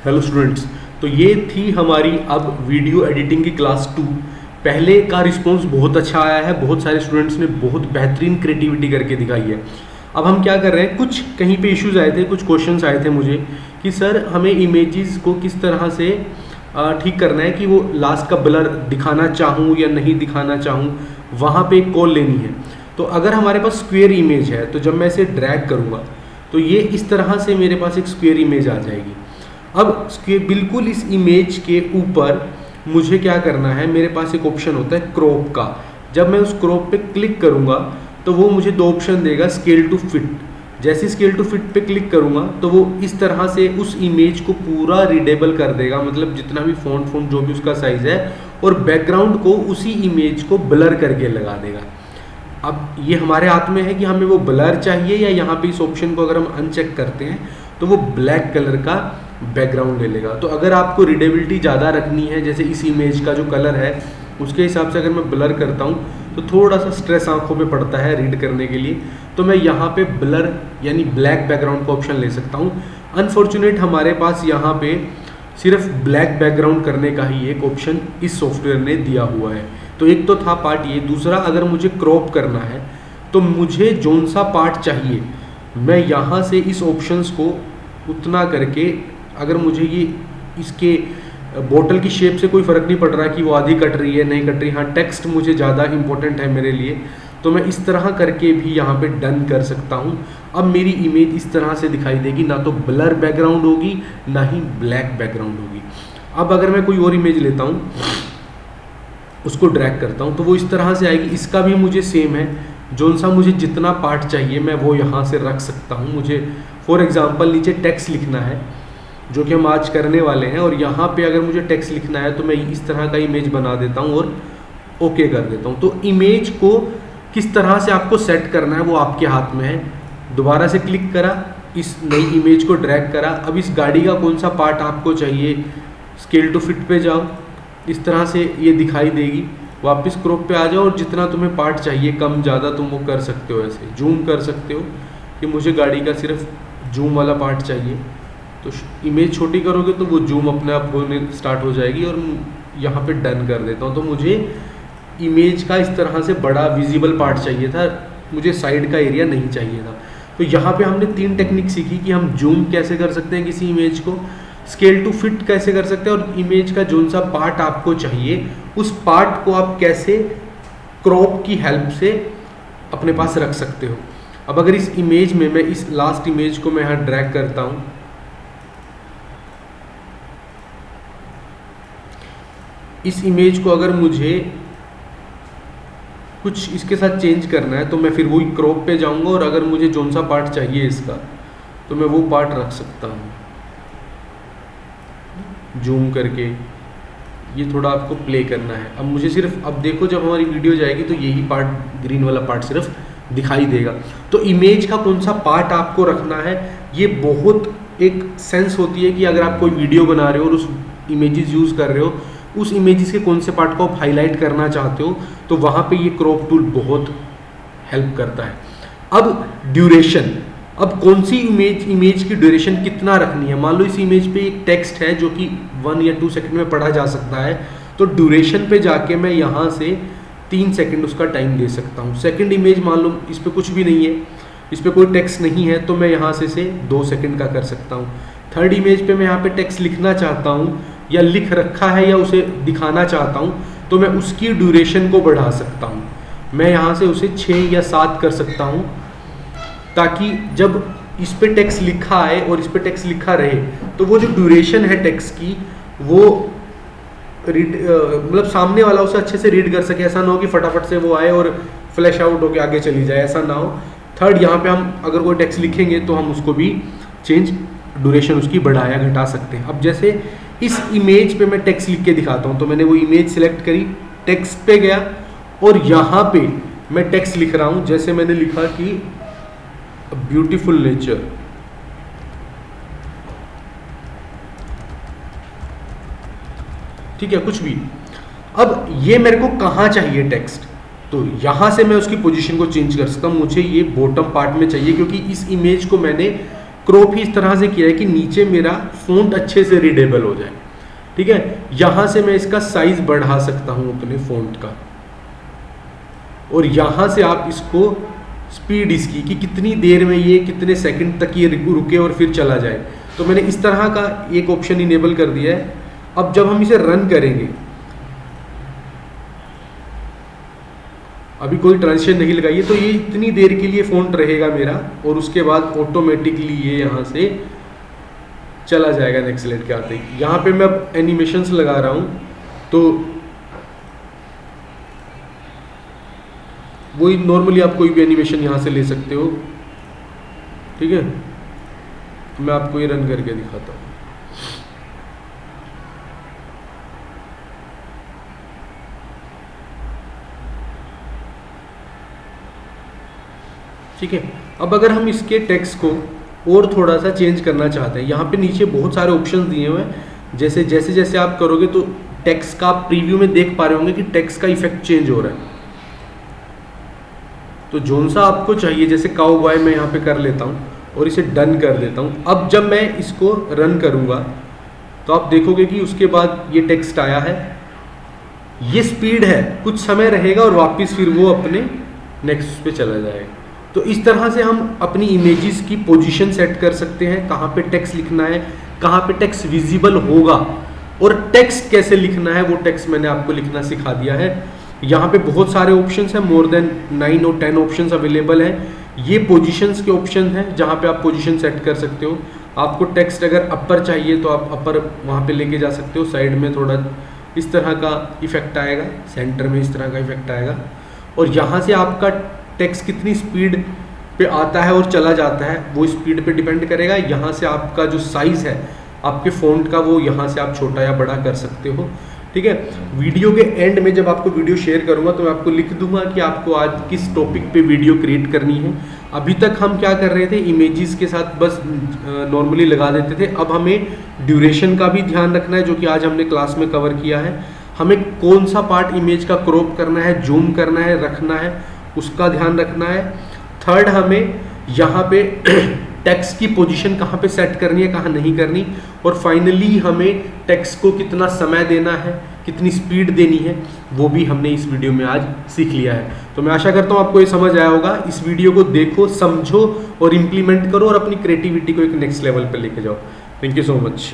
Hello students, तो ये थी हमारी अब वीडियो एडिटिंग की क्लास 2। पहले का रिस्पांस बहुत अच्छा आया है, बहुत सारे स्टूडेंट्स ने बहुत बेहतरीन क्रिएटिविटी करके दिखाई है। अब हम क्या कर रहे हैं, कुछ कहीं पे इश्यूज आए थे, कुछ क्वेश्चंस आए थे मुझे कि सर हमें इमेजेस को किस तरह से ठीक करना है कि वो लास्ट का ब्लर दिखाना चाहूँ या नहीं दिखाना चाहूँ, वहाँ पे एक कॉल लेनी है। तो अगर हमारे पास स्क्वायर इमेज है तो जब मैं इसे ड्रैग करूँगा तो ये इस तरह से मेरे पास एक स्क्वायर इमेज आ जाएगी। अब बिल्कुल इस इमेज के ऊपर मुझे क्या करना है, मेरे पास एक ऑप्शन होता है क्रॉप का। जब मैं उस क्रॉप पे क्लिक करूँगा तो वो मुझे दो ऑप्शन देगा, स्केल टू फिट। जैसे स्केल टू फिट पे क्लिक करूँगा तो वो इस तरह से उस इमेज को पूरा रीडेबल कर देगा, मतलब जितना भी फ़ॉन्ट जो भी उसका साइज़ है, और बैकग्राउंड को उसी इमेज को ब्लर करके लगा देगा। अब ये हमारे हाथ में है कि हमें वो ब्लर चाहिए या यहाँ पे इस ऑप्शन को अगर हम अनचेक करते हैं तो वो ब्लैक कलर का बैकग्राउंड ले लेगा। तो अगर आपको रीडेबिलिटी ज़्यादा रखनी है, जैसे इस इमेज का जो कलर है उसके हिसाब से अगर मैं ब्लर करता हूँ तो थोड़ा सा स्ट्रेस आंखों पे पड़ता है रीड करने के लिए, तो मैं यहाँ पे ब्लर यानी ब्लैक बैकग्राउंड का ऑप्शन ले सकता हूँ। अनफॉर्चुनेट हमारे पास यहाँ पे सिर्फ ब्लैक बैकग्राउंड करने का ही एक ऑप्शन इस सॉफ्टवेयर ने दिया हुआ है। तो एक तो था पार्ट ये, दूसरा अगर मुझे क्रॉप करना है तो मुझे जौन सा पार्ट चाहिए मैं यहाँ से इस ऑप्शंस को उतना करके, अगर मुझे ये इसके बोतल की शेप से कोई फ़र्क नहीं पड़ रहा कि वो आधी कट रही है नहीं कट रही, हाँ टेक्स्ट मुझे ज़्यादा इंपॉर्टेंट है मेरे लिए, तो मैं इस तरह करके भी यहाँ पे डन कर सकता हूँ। अब मेरी इमेज इस तरह से दिखाई देगी, ना तो ब्लर बैकग्राउंड होगी ना ही ब्लैक बैकग्राउंड होगी। अब अगर मैं कोई और इमेज लेता हूँ, उसको ड्रैग करता हूँ तो वो इस तरह से आएगी। इसका भी मुझे सेम है, जौन सा मुझे जितना पार्ट चाहिए मैं वो यहाँ से रख सकता हूँ। मुझे फॉर एग्जांपल नीचे टेक्स्ट लिखना है जो कि हम आज करने वाले हैं, और यहाँ पे अगर मुझे टेक्स्ट लिखना है तो मैं इस तरह का इमेज बना देता हूँ और ओके कर देता हूँ। तो इमेज को किस तरह से आपको सेट करना है वो आपके हाथ में है। दोबारा से क्लिक करा, इस नई इमेज को ड्रैग करा। अब इस गाड़ी का कौन सा पार्ट आपको चाहिए, स्केल टू फिट पे जाओ, इस तरह से ये दिखाई देगी। वापस क्रॉप पे आ जाओ और जितना तुम्हें पार्ट चाहिए कम ज़्यादा तुम वो कर सकते हो। ऐसे जूम कर सकते हो कि मुझे गाड़ी का सिर्फ जूम वाला पार्ट चाहिए, तो इमेज छोटी करोगे तो वो जूम अपने आप होने स्टार्ट हो जाएगी, और यहाँ पे डन कर देता हूँ। तो मुझे इमेज का इस तरह से बड़ा विजिबल पार्ट चाहिए था, मुझे साइड का एरिया नहीं चाहिए था। तो यहाँ पे हमने 3 टेक्निक सीखी कि हम जूम कैसे कर सकते हैं किसी इमेज को, स्केल टू फिट कैसे कर सकते हैं, और इमेज का जोन सा पार्ट आपको चाहिए उस पार्ट को आप कैसे क्रॉप की हेल्प से अपने पास रख सकते हो। अब अगर इस इमेज में मैं इस लास्ट इमेज को मैं यहाँ ड्रैग करता हूँ, इस इमेज को अगर मुझे कुछ इसके साथ चेंज करना है तो मैं फिर वही क्रॉप पे जाऊंगा, और अगर मुझे जोन सा पार्ट चाहिए इसका तो मैं वो पार्ट रख सकता हूँ जूम करके। ये थोड़ा आपको प्ले करना है। अब मुझे सिर्फ, अब देखो जब हमारी वीडियो जाएगी तो यही पार्ट, ग्रीन वाला पार्ट सिर्फ दिखाई देगा। तो इमेज का कौन सा पार्ट आपको रखना है, ये बहुत एक सेंस होती है कि अगर आप कोई वीडियो बना रहे हो और उस इमेजेस यूज़ कर रहे हो, उस इमेजेस के कौन से पार्ट को आप हाईलाइट करना चाहते हो, तो वहाँ पे ये क्रॉप टूल बहुत हेल्प करता है। अब ड्यूरेशन, अब कौन सी इमेज की ड्यूरेशन कितना रखनी है। मान लो इस इमेज पे एक टेक्स्ट है जो कि 1 या 2 सेकंड में पढ़ा जा सकता है, तो ड्यूरेशन पे जाके मैं यहाँ से 3 सेकंड उसका टाइम दे सकता हूँ। सेकंड इमेज मान लो इस पर कुछ भी नहीं है, इस पर कोई टेक्स्ट नहीं है, तो मैं यहाँ से 2 सेकंड का कर सकता हूँ। थर्ड इमेज पे मैं यहाँ पे टेक्स्ट लिखना चाहता हूँ या लिख रखा है या उसे दिखाना चाहता हूँ, तो मैं उसकी ड्यूरेशन को बढ़ा सकता हूँ। मैं यहाँ से उसे 6 या 7 कर सकता हूँ, ताकि जब इस पे टेक्स्ट लिखा आए और इस पे टेक्स्ट लिखा रहे तो वो जो ड्यूरेशन है टेक्स्ट की वो रीड, मतलब सामने वाला उसे अच्छे से रीड कर सके। ऐसा ना हो कि फटाफट से वो आए और फ्लैश आउट होकर आगे चली जाए, ऐसा ना हो। थर्ड, यहाँ पे हम अगर कोई टेक्स्ट लिखेंगे तो हम उसको भी चेंज, ड्यूरेशन उसकी बढ़ाया घटा सकते हैं। अब जैसे इस इमेज पे मैं टेक्स्ट लिख के दिखाता हूँ, तो मैंने वो इमेज सिलेक्ट करी, टेक्स्ट पे गया और यहाँ पे मैं टेक्स्ट लिख रहा हूँ। जैसे मैंने लिखा कि ब्यूटीफुल नेचर, ठीक है, कुछ भी। अब ये मेरे को कहाँ चाहिए टेक्स्ट, तो यहाँ से मैं उसकी पोजीशन को चेंज कर सकता हूँ। मुझे ये बॉटम पार्ट में चाहिए क्योंकि इस इमेज को मैंने क्रॉप ही इस तरह से किया है कि नीचे मेरा फ़ॉन्ट अच्छे से रीडेबल हो जाए। ठीक है, यहाँ से मैं इसका साइज बढ़ा सकता हूँ अपने फ़ॉन्ट का, और यहाँ से आप इसको स्पीड इसकी कि कितनी देर में ये, कितने सेकंड तक ये रुके और फिर चला जाए। तो मैंने इस तरह का एक ऑप्शन इनेबल कर दिया है। अब जब हम इसे रन करेंगे, अभी कोई ट्रांजिशन नहीं लगाई है, तो ये इतनी देर के लिए फ़ॉन्ट रहेगा मेरा, और उसके बाद ऑटोमेटिकली ये यहाँ से चला जाएगा नेक्स्ट स्लाइड के आते ही। यहाँ पे मैं अब एनिमेशंस लगा रहा हूँ, तो वही नॉर्मली आप कोई भी एनिमेशन यहाँ से ले सकते हो। ठीक है, मैं आपको ये रन करके दिखाता हूँ। ठीक है, अब अगर हम इसके टेक्स्ट को और थोड़ा सा चेंज करना चाहते हैं, यहाँ पे नीचे बहुत सारे ऑप्शंस दिए हुए हैं। जैसे जैसे जैसे आप करोगे तो टेक्स्ट का आप प्रीव्यू में देख पा रहे होंगे कि टेक्स्ट का इफेक्ट चेंज हो रहा है। तो जोन सा आपको चाहिए, जैसे काउबॉय मैं यहाँ पे कर लेता हूँ और इसे डन कर देता हूँ। अब जब मैं इसको रन करूँगा तो आप देखोगे कि उसके बाद ये टेक्स्ट आया है, ये स्पीड है, कुछ समय रहेगा और वापस फिर वो अपने नेक्स्ट पे चला जाएगा। तो इस तरह से हम अपनी इमेजेस की पोजीशन सेट कर सकते हैं, कहाँ पे टेक्स्ट लिखना है, कहाँ पे टेक्स्ट विजिबल होगा, और टेक्स्ट कैसे लिखना है वो टेक्स्ट मैंने आपको लिखना सिखा दिया है। यहाँ पे बहुत सारे ऑप्शंस हैं, मोर देन 9 और 10 ऑप्शंस अवेलेबल हैं। ये पोजीशंस के ऑप्शन हैं जहाँ पे आप पोजीशन सेट कर सकते हो। आपको टेक्स्ट अगर अपर चाहिए तो आप अपर वहाँ पे लेके जा सकते हो, साइड में थोड़ा इस तरह का इफेक्ट आएगा, सेंटर में इस तरह का इफेक्ट आएगा, और यहाँ से आपका टेक्स्ट कितनी स्पीड पे आता है और चला जाता है वो स्पीड पे डिपेंड करेगा। यहाँ से आपका जो साइज़ है आपके फ़ॉन्ट का, वो यहाँ से आप छोटा या बड़ा कर सकते हो। ठीक है, वीडियो के एंड में जब आपको वीडियो शेयर करूँगा तो मैं आपको लिख दूंगा कि आपको आज किस टॉपिक पे वीडियो क्रिएट करनी है। अभी तक हम क्या कर रहे थे, इमेजेस के साथ बस नॉर्मली लगा देते थे। अब हमें ड्यूरेशन का भी ध्यान रखना है, जो कि आज हमने क्लास में कवर किया है। हमें कौन सा पार्ट इमेज का क्रॉप करना है, जूम करना है, रखना है, उसका ध्यान रखना है। थर्ड, हमें यहाँ पे टेक्स्ट की पोजीशन कहाँ पे सेट करनी है, कहाँ नहीं करनी, और फाइनली हमें टेक्स्ट को कितना समय देना है, कितनी स्पीड देनी है, वो भी हमने इस वीडियो में आज सीख लिया है। तो मैं आशा करता हूँ आपको ये समझ आया होगा। इस वीडियो को देखो, समझो और इम्प्लीमेंट करो और अपनी क्रिएटिविटी को एक नेक्स्ट लेवल पर लेके जाओ। Thank you so much.